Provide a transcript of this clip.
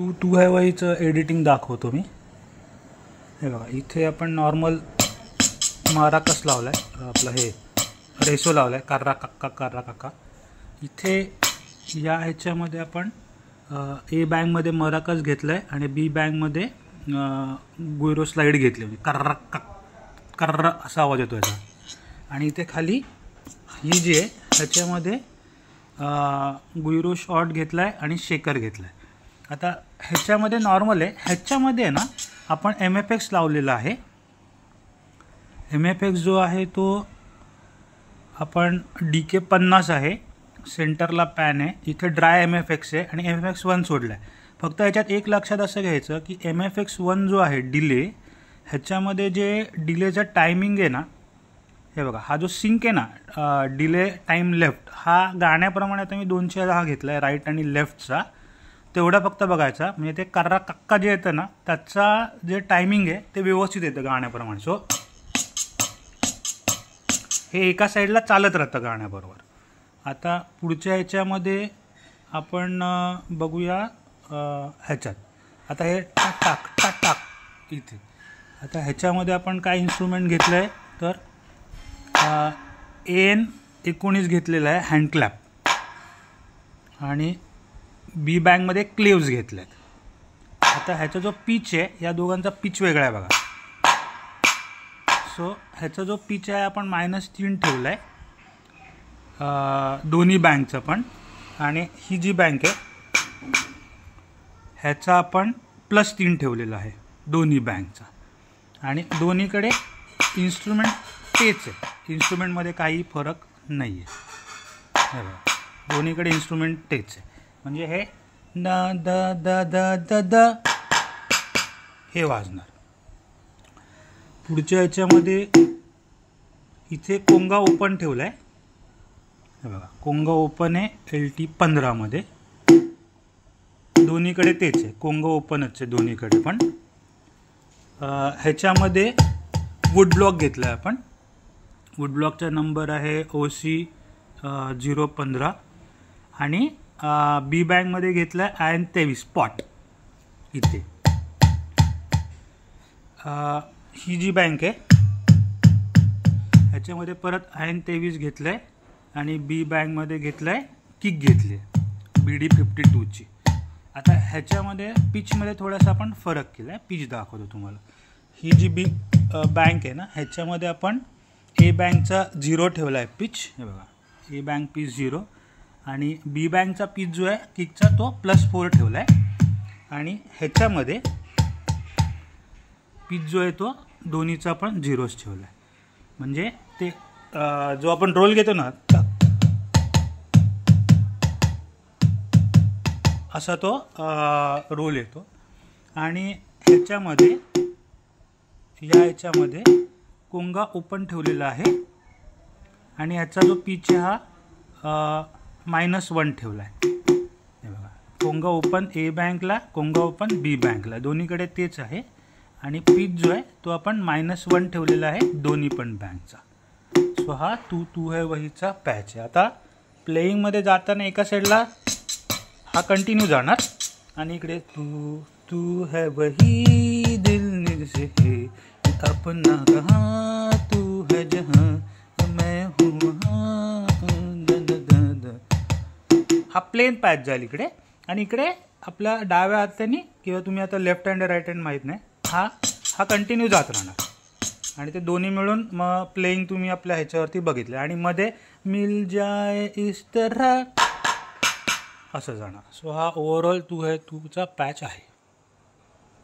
To है वहीचं editing दाखवतो मी। हे बघा, इथे आपण नॉर्मल माराकस लावला आहे, आपलं हे रेसो लावला आहे, कार्रा काका। इथे या ह्याच्यामध्ये आपण ए बँकमध्ये मराकस घेतला आहे आणि बी बँकमध्ये गुयरो स्लाईड घेतली, म्हणजे कर्रा असा आवाज येतो याचा। आणि इथे खाली ही जी आहे ह्याच्यामध्ये गुयरो शॉट घेतला आहे आणि शेकर घेतला आहे। आता ह्याच्यामध्ये नॉर्मल आहे, ह्याच्यामध्ये आहे ना आपण MFX लावलेला आहे। MFX जो आहे तो आपण DK50 आहे, सेंटरला पॅन आहे, इथे ड्राय MFX आहे आणि MFX1 सोडला आहे। फक्त ह्याच्यात एक लक्षात असं घ्यायचं की MFX1 जो आहे डिले, ह्याच्यामध्ये जे डिलेचा टायमिंग आहे ना, हे बघा हा जो सिंक आहे ना डिले टाईम लेफ्ट, हा गाण्याप्रमाणे आता मी 210 घेतला आहे राईट आणि लेफ्टचा, तेवढा फक्त बघायचा, म्हणजे ते कर्रा कक्का जे येतं ना त्याचा जे टायमिंग आहे ते व्यवस्थित येतं गाण्याप्रमाणे। सो हे एका साईडला चालत राहतं गाण्याबरोबर। आता पुढच्या ह्याच्यामध्ये आपण बघूया ह्याच्यात, आता हे टाक टाक टाक इथे। आता ह्याच्यामध्ये आपण काय इन्स्ट्रुमेंट घेतलं आहे तर AN19 घेतलेला आहे, हँड क्लॅप, आणि बी बँकमध्ये क्लेव्ज घेतले आहेत। आता ह्याचा जो पिच आहे, या दोघांचा पिच वेगळा आहे बघा। सो ह्याचा जो पिच आहे आपण -3 ठेवला आहे दोन्ही बँकचा पण, आणि ही जी बँक आहे ह्याचा आपण +3 ठेवलेला आहे दोन्ही बँकचा, आणि दोन्हीकडे इन्स्ट्रुमेंट तेच आहे, इन्स्ट्रुमेंटमध्ये काही फरक नाही आहे। दोन्हीकडे इन्स्ट्रुमेंट तेच आहे, म्हणजे हे the the the the the the हे वाजणार। पुढच्या ह्याच्यामध्ये इथे कोंगा ओपन ठेवला आहे, हे बघा कोंगा ओपन आहे LT15 मध्ये, दोन्हीकडे तेच आहे, कोंगा ओपनच आहे दोन्हीकडे पण। ह्याच्यामध्ये वुड ब्लॉक घेतला आहे आपण, वुड ब्लॉकचा नंबर आहे OC 015, आणि बी बँकमध्ये घेतला आहे IN23 स्पॉट इथे। ही जी बँक आहे ह्याच्यामध्ये परत IN23 घेतलं आहे, आणि बी बँकमध्ये घेतलं आहे किक घेतली आहे BD52ची। आता ह्याच्यामध्ये पिचमध्ये थोडासा आपण फरक केला आहे, पिच दाखवतो तुम्हाला। ही जी बी बँक आहे ना, ह्याच्यामध्ये आपण ए बँकचा 0 ठेवला आहे पिच, हे बघा ए बँक पिच 0, आणि बी बँकचा पिच जो आहे किकचा तो +4 ठेवला आहे, आणि ह्याच्यामध्ये पिच जो आहे तो दोन्हीचा पण 0च ठेवला आहे, म्हणजे ते जो आपण रोल घेतो ना असा तो रोल येतो। आणि ह्याच्यामध्ये या ह्याच्यामध्ये कोंगा ओपन ठेवलेला आहे, आणि ह्याचा जो पिच आहे हा -1 ठेवला आहे, हे बघा कोंगा ओपन ए बँकला, कोंगा ओपन बी बँकला, दोन्हीकडे तेच आहे, आणि पिच जो आहे तो आपण -1 ठेवलेला आहे दोन्ही पण बँकचा। सो हा तू है वहीचा पॅच आहे। आता प्लेइंगमध्ये जाताना एका साईडला हा कंटिन्यू जाणार, आणि इकडे तू है वही दिल से है अपना कहाँ, तू है जहाँ मैं हूँ वहाँ, हा प्लेन पॅच जाईल इकडे, आणि इकडे आपल्या डाव्या हाताने किंवा तुम्ही आता लेफ्ट हँड राईट हँड माहीत नाही, हा कंटिन्यू जात राहणार, आणि ते दोन्ही मिळून मग प्लेइंग तुम्ही आपल्या ह्याच्यावरती बघितलं, आणि मध्ये मिल जाए इस तरह असं जाणार। सो हा ओव्हरऑल तू है तूचा पॅच आहे।